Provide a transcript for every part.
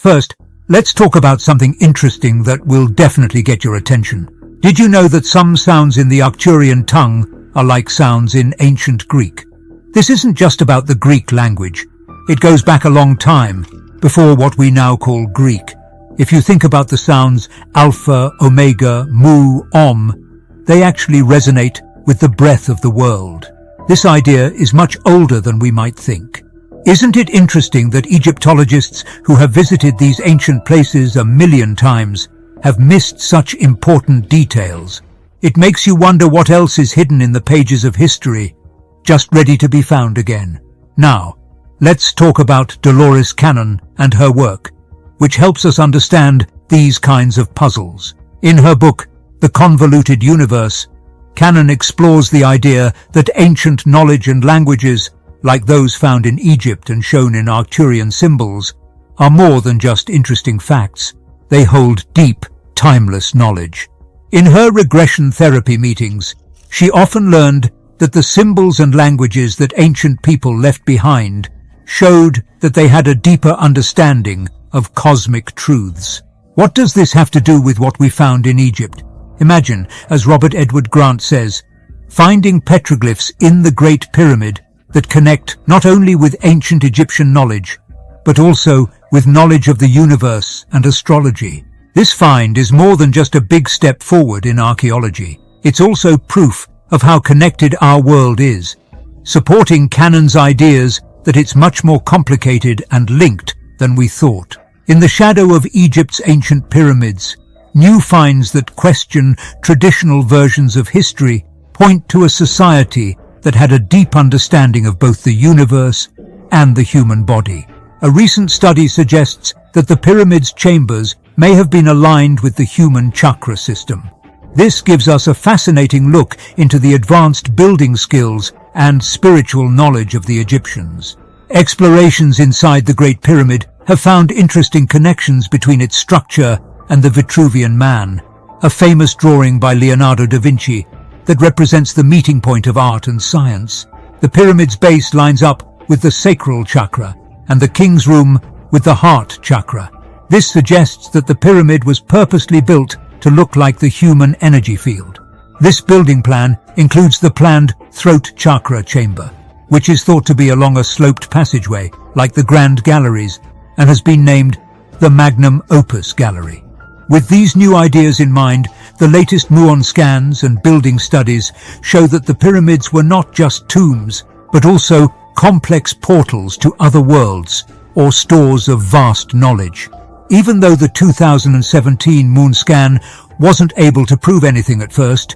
First, let's talk about something interesting that will definitely get your attention. Did you know that some sounds in the Arcturian tongue are like sounds in ancient Greek? This isn't just about the Greek language. It goes back a long time, before what we now call Greek. If you think about the sounds alpha, omega, mu, om, they actually resonate with the breath of the world. This idea is much older than we might think. Isn't it interesting that Egyptologists who have visited these ancient places 1,000,000 times have missed such important details? It makes you wonder what else is hidden in the pages of history, just ready to be found again. Now, let's talk about Dolores Cannon and her work, which helps us understand these kinds of puzzles. In her book, The Convoluted Universe, Cannon explores the idea that ancient knowledge and languages, like those found in Egypt and shown in Arcturian symbols, are more than just interesting facts. They hold deep, timeless knowledge. In her regression therapy meetings, she often learned that the symbols and languages that ancient people left behind showed that they had a deeper understanding of cosmic truths. What does this have to do with what we found in Egypt? Imagine, as Robert Edward Grant says, finding petroglyphs in the Great Pyramid that connect not only with ancient Egyptian knowledge, but also with knowledge of the universe and astrology. This find is more than just a big step forward in archaeology. It's also proof of how connected our world is, supporting Cannon's ideas that it's much more complicated and linked than we thought. In the shadow of Egypt's ancient pyramids, new finds that question traditional versions of history point to a society that had a deep understanding of both the universe and the human body. A recent study suggests that the pyramid's chambers may have been aligned with the human chakra system. This gives us a fascinating look into the advanced building skills and spiritual knowledge of the Egyptians. Explorations inside the Great Pyramid have found interesting connections between its structure and the Vitruvian Man, a famous drawing by Leonardo da Vinci that represents the meeting point of art and science. The pyramid's base lines up with the sacral chakra and the king's room with the heart chakra. This suggests that the pyramid was purposely built to look like the human energy field. This building plan includes the planned throat chakra chamber, which is thought to be along a sloped passageway like the Grand Galleries and has been named the Magnum Opus Gallery. With these new ideas in mind, the latest muon scans and building studies show that the pyramids were not just tombs, but also complex portals to other worlds or stores of vast knowledge. Even though the 2017 moon scan wasn't able to prove anything at first,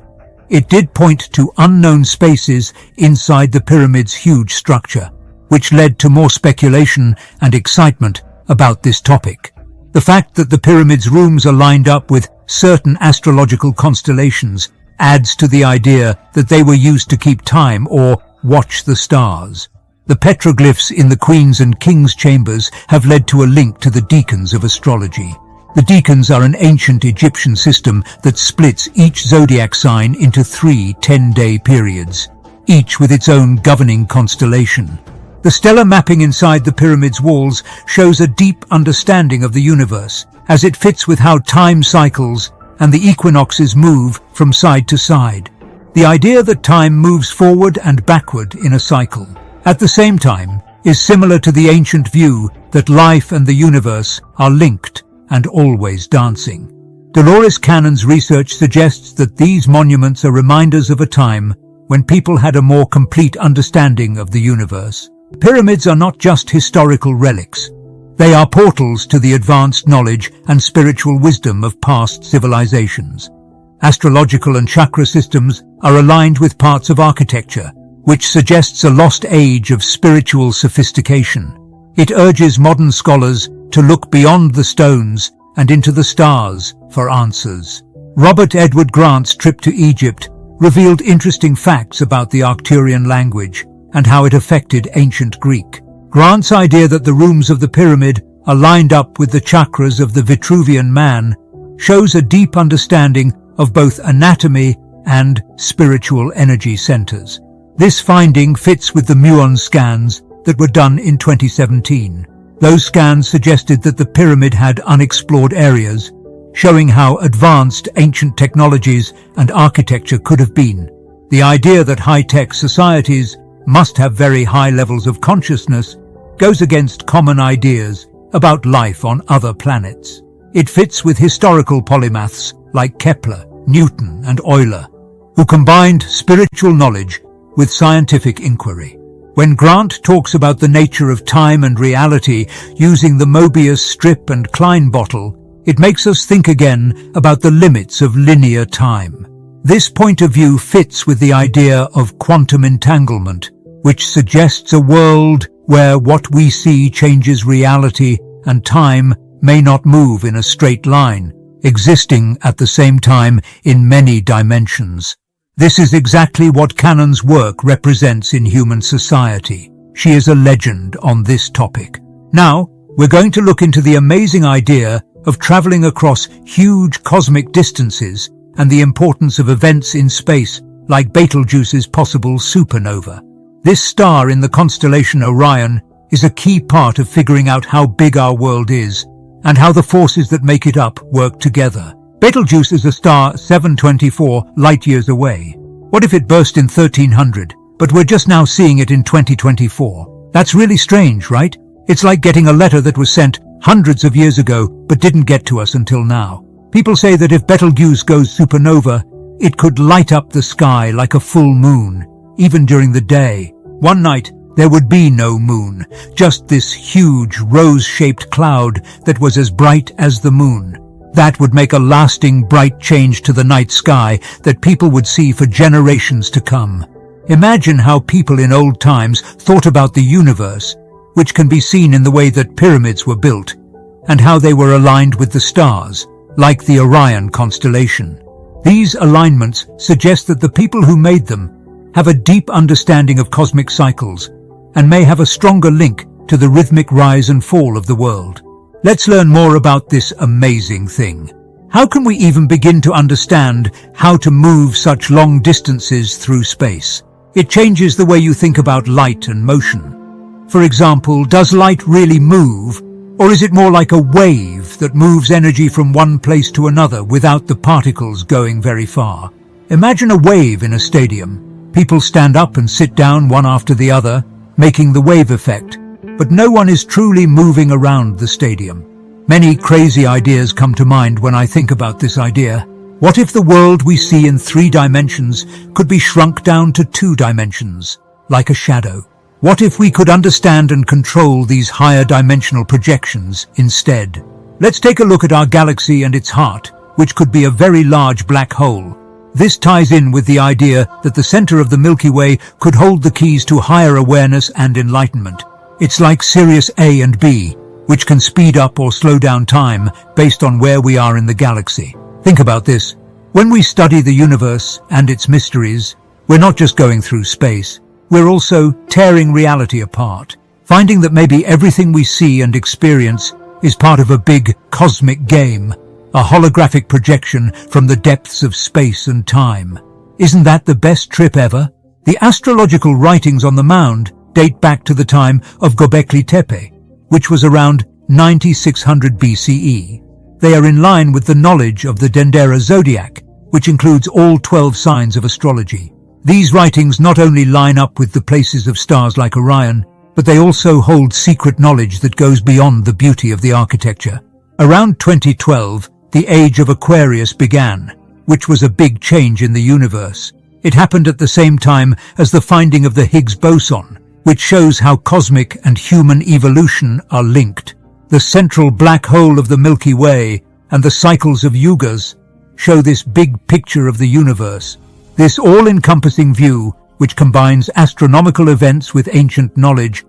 it did point to unknown spaces inside the pyramid's huge structure, which led to more speculation and excitement about this topic. The fact that the pyramid's rooms are lined up with certain astrological constellations adds to the idea that they were used to keep time or watch the stars. The petroglyphs in the Queen's and King's chambers have led to a link to the decans of astrology. The decans are an ancient Egyptian system that splits each zodiac sign into 3 10-day periods, each with its own governing constellation. The stellar mapping inside the pyramid's walls shows a deep understanding of the universe, as it fits with how time cycles and the equinoxes move from side to side. The idea that time moves forward and backward in a cycle, at the same time, is similar to the ancient view that life and the universe are linked and always dancing. Dolores Cannon's research suggests that these monuments are reminders of a time when people had a more complete understanding of the universe. Pyramids are not just historical relics. They are portals to the advanced knowledge and spiritual wisdom of past civilizations. Astrological and chakra systems are aligned with parts of architecture, which suggests a lost age of spiritual sophistication. It urges modern scholars to look beyond the stones and into the stars for answers. Robert Edward Grant's trip to Egypt revealed interesting facts about the Arcturian language and how it affected ancient Greek. Grant's idea that the rooms of the pyramid are lined up with the chakras of the Vitruvian Man shows a deep understanding of both anatomy and spiritual energy centers. This finding fits with the muon scans that were done in 2017. Those scans suggested that the pyramid had unexplored areas, showing how advanced ancient technologies and architecture could have been. The idea that high-tech societies must have very high levels of consciousness goes against common ideas about life on other planets. It fits with historical polymaths like Kepler, Newton, and Euler, who combined spiritual knowledge with scientific inquiry. When Grant talks about the nature of time and reality using the Mobius strip and Klein bottle, it makes us think again about the limits of linear time. This point of view fits with the idea of quantum entanglement, which suggests a world where what we see changes reality and time may not move in a straight line, existing at the same time in many dimensions. This is exactly what Cannon's work represents in human society. She is a legend on this topic. Now, we're going to look into the amazing idea of traveling across huge cosmic distances and the importance of events in space like Betelgeuse's possible supernova. This star in the constellation Orion is a key part of figuring out how big our world is and how the forces that make it up work together. Betelgeuse is a star 724 light-years away. What if it burst in 1300, but we're just now seeing it in 2024? That's really strange, right? It's like getting a letter that was sent hundreds of years ago but didn't get to us until now. People say that if Betelgeuse goes supernova, it could light up the sky like a full moon, even during the day. One night, there would be no moon, just this huge rose-shaped cloud that was as bright as the moon. That would make a lasting bright change to the night sky that people would see for generations to come. Imagine how people in old times thought about the universe, which can be seen in the way that pyramids were built, and how they were aligned with the stars, like the Orion constellation. These alignments suggest that the people who made them have a deep understanding of cosmic cycles and may have a stronger link to the rhythmic rise and fall of the world. Let's learn more about this amazing thing. How can we even begin to understand how to move such long distances through space? It changes the way you think about light and motion. For example, does light really move, or is it more like a wave that moves energy from one place to another without the particles going very far? Imagine a wave in a stadium. People stand up and sit down one after the other, making the wave effect. But no one is truly moving around the stadium. Many crazy ideas come to mind when I think about this idea. What if the world we see in 3 dimensions could be shrunk down to 2 dimensions, like a shadow? What if we could understand and control these higher dimensional projections instead? Let's take a look at our galaxy and its heart, which could be a very large black hole. This ties in with the idea that the center of the Milky Way could hold the keys to higher awareness and enlightenment. It's like Sirius A and B, which can speed up or slow down time based on where we are in the galaxy. Think about this. When we study the universe and its mysteries, we're not just going through space. We're also tearing reality apart, finding that maybe everything we see and experience is part of a big cosmic game, a holographic projection from the depths of space and time. Isn't that the best trip ever? The astrological writings on the mound date back to the time of Göbekli Tepe, which was around 9600 BCE. They are in line with the knowledge of the Dendera zodiac, which includes all 12 signs of astrology. These writings not only line up with the places of stars like Orion, but they also hold secret knowledge that goes beyond the beauty of the architecture. Around 2012, the age of Aquarius began, which was a big change in the universe. It happened at the same time as the finding of the Higgs boson, which shows how cosmic and human evolution are linked. The central black hole of the Milky Way and the cycles of yugas show this big picture of the universe. This all-encompassing view, which combines astronomical events with ancient knowledge,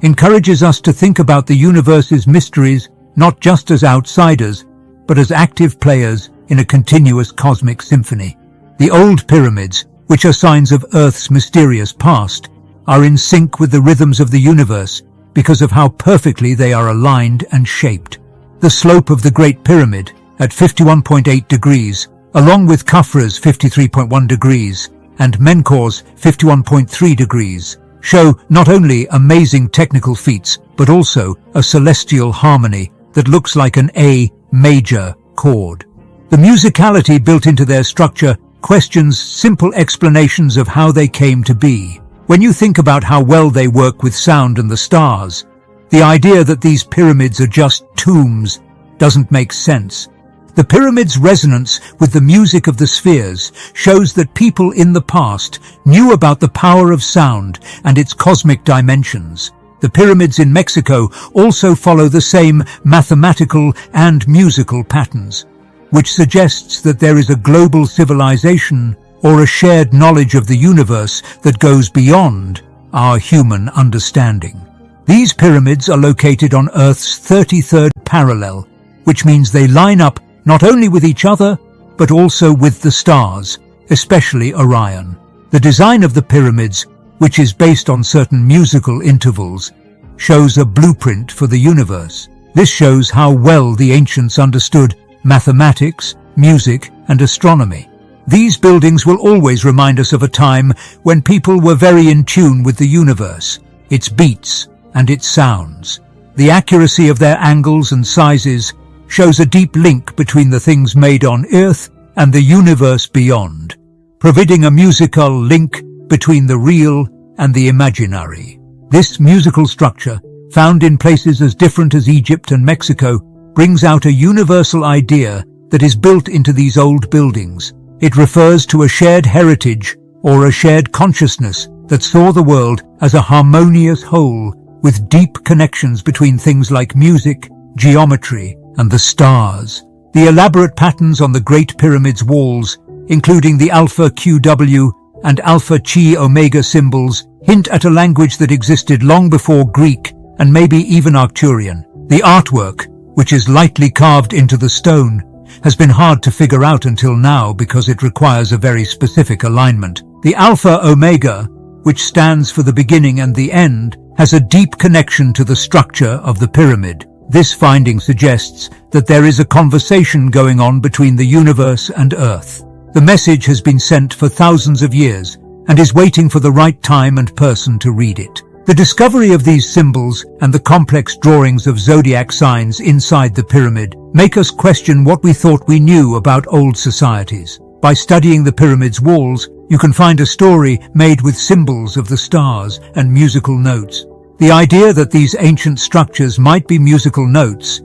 encourages us to think about the universe's mysteries not just as outsiders, but as active players in a continuous cosmic symphony. The old pyramids, which are signs of Earth's mysterious past, are in sync with the rhythms of the universe because of how perfectly they are aligned and shaped. The slope of the Great Pyramid, at 51.8 degrees, along with Khafra's 53.1 degrees and Menkaur's 51.3 degrees, show not only amazing technical feats, but also a celestial harmony that looks like an A major chord. The musicality built into their structure questions simple explanations of how they came to be. When you think about how well they work with sound and the stars, the idea that these pyramids are just tombs doesn't make sense. The pyramid's resonance with the music of the spheres shows that people in the past knew about the power of sound and its cosmic dimensions. The pyramids in Mexico also follow the same mathematical and musical patterns, which suggests that there is a global civilization or a shared knowledge of the universe that goes beyond our human understanding. These pyramids are located on Earth's 33rd parallel, which means they line up not only with each other, but also with the stars, especially Orion. The design of the pyramids, which is based on certain musical intervals, shows a blueprint for the universe. This shows how well the ancients understood mathematics, music, and astronomy. These buildings will always remind us of a time when people were very in tune with the universe, its beats, and its sounds. The accuracy of their angles and sizes shows a deep link between the things made on Earth and the universe beyond, providing a musical link between the real and the imaginary. This musical structure, found in places as different as Egypt and Mexico, brings out a universal idea that is built into these old buildings. It refers to a shared heritage or a shared consciousness that saw the world as a harmonious whole with deep connections between things like music, geometry, and the stars. The elaborate patterns on the Great Pyramid's walls, including the Alpha QW and Alpha Chi Omega symbols, hint at a language that existed long before Greek and maybe even Arcturian. The artwork, which is lightly carved into the stone, has been hard to figure out until now because it requires a very specific alignment. The Alpha Omega, which stands for the beginning and the end, has a deep connection to the structure of the pyramid. This finding suggests that there is a conversation going on between the universe and Earth. The message has been sent for thousands of years and is waiting for the right time and person to read it. The discovery of these symbols and the complex drawings of zodiac signs inside the pyramid make us question what we thought we knew about old societies. By studying the pyramid's walls, you can find a story made with symbols of the stars and musical notes. The idea that these ancient structures might be musical notes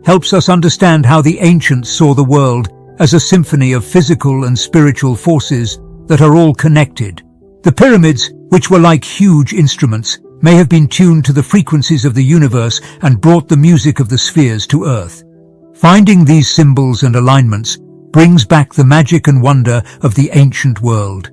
helps us understand how the ancients saw the world as a symphony of physical and spiritual forces that are all connected. The pyramids, which were like huge instruments, may have been tuned to the frequencies of the universe and brought the music of the spheres to Earth. Finding these symbols and alignments brings back the magic and wonder of the ancient world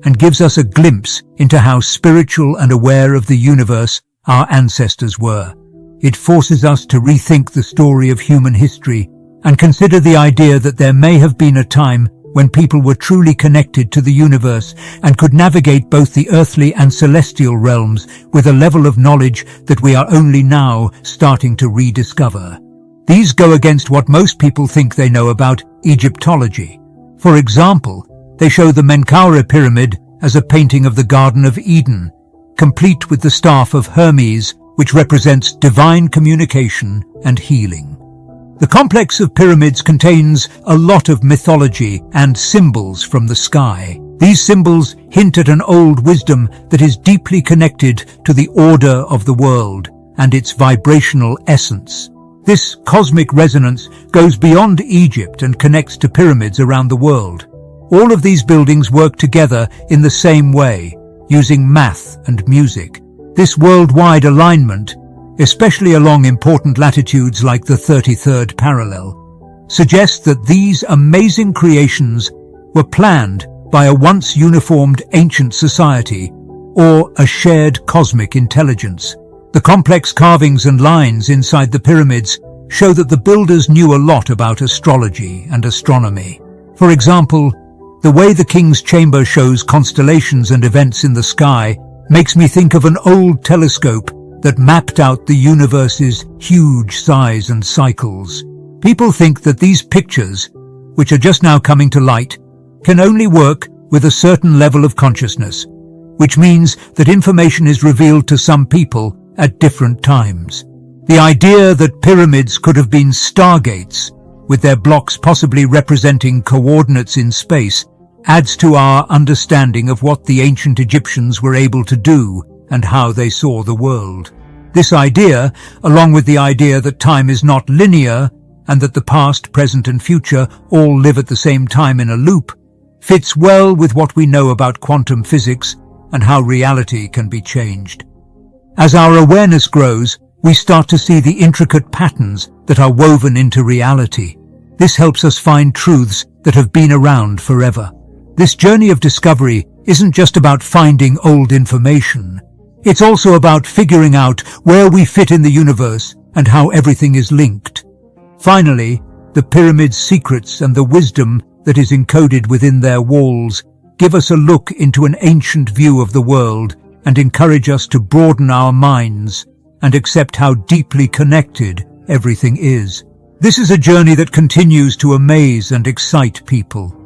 and gives us a glimpse into how spiritual and aware of the universe our ancestors were. It forces us to rethink the story of human history and consider the idea that there may have been a time when people were truly connected to the universe and could navigate both the earthly and celestial realms with a level of knowledge that we are only now starting to rediscover. These go against what most people think they know about Egyptology. For example, they show the Menkaure pyramid as a painting of the Garden of Eden, complete with the staff of Hermes, which represents divine communication and healing. The complex of pyramids contains a lot of mythology and symbols from the sky. These symbols hint at an old wisdom that is deeply connected to the order of the world and its vibrational essence. This cosmic resonance goes beyond Egypt and connects to pyramids around the world. All of these buildings work together in the same way, using math and music. This worldwide alignment, especially along important latitudes like the 33rd parallel, suggests that these amazing creations were planned by a once uniformed ancient society or a shared cosmic intelligence. The complex carvings and lines inside the pyramids show that the builders knew a lot about astrology and astronomy. For example, the way the king's chamber shows constellations and events in the sky makes me think of an old telescope that mapped out the universe's huge size and cycles. People think that these pictures, which are just now coming to light, can only work with a certain level of consciousness, which means that information is revealed to some people at different times. The idea that pyramids could have been stargates, with their blocks possibly representing coordinates in space, adds to our understanding of what the ancient Egyptians were able to do and how they saw the world. This idea, along with the idea that time is not linear and that the past, present and future all live at the same time in a loop, fits well with what we know about quantum physics and how reality can be changed. As our awareness grows, we start to see the intricate patterns that are woven into reality. This helps us find truths that have been around forever. This journey of discovery isn't just about finding old information. It's also about figuring out where we fit in the universe and how everything is linked. Finally, the pyramid's secrets and the wisdom that is encoded within their walls give us a look into an ancient view of the world and encourage us to broaden our minds and accept how deeply connected everything is. This is a journey that continues to amaze and excite people.